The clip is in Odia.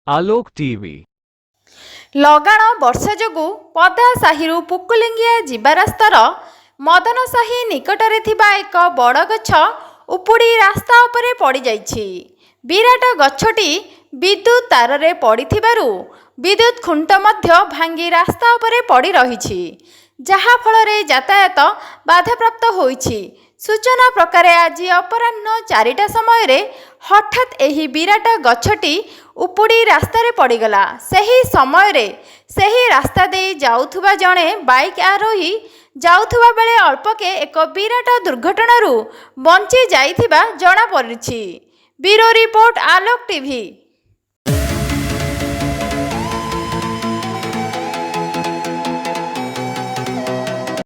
आलोक टीवी। ଲଗାଣ ବର୍ଷା ଯୋଗୁଁ ପଦା ସାହିରୁ ପୁକୁଲିଙ୍ଗିଆ ଯିବା ରାସ୍ତାର ମଦନ ସାହି ନିକଟରେ ଥିବା ଏକ ବଡ଼ ଗଛ ଉପୁଡ଼ି ରାସ୍ତା ଉପରେ ପଡ଼ିଯାଇଛି। ବିରାଟ ଗଛଟି ବିଦ୍ୟୁତ୍ ତାରରେ ପଡ଼ିଥିବାରୁ ବିଦ୍ୟୁତ୍ ଖୁଣ୍ଟ ମଧ୍ୟ ଭାଙ୍ଗି ରାସ୍ତା ଉପରେ ପଡ଼ି ରହିଛି, ଯାହାଫଳରେ ଯାତାୟାତ ବାଧାପ୍ରାପ୍ତ ହୋଇଛି। ସୂଚନା ପ୍ରକାରେ ଆଜି ଅପରାହ୍ନ 4ଟା ସମୟରେ ହଠାତ୍ ଏହି ବିରାଟ ଗଛଟି ଉପୁଡ଼ି ରାସ୍ତାରେ ପଡ଼ିଗଲା। ସେହି ସମୟରେ ସେହି ରାସ୍ତା ଦେଇ ଯାଉଥିବା ଜଣେ ବାଇକ୍ ଆରୋହୀ ଯାଉଥିବା ବେଳେ ଅଳ୍ପକେ ଏକ ବିରାଟ ଦୁର୍ଘଟଣାରୁ ବଞ୍ଚି ଯାଇଥିବା ଜଣାପଡ଼ିଛି। ବ୍ୟୁରୋ ରିପୋର୍ଟ, ଆଲୋକ ଟିଭି।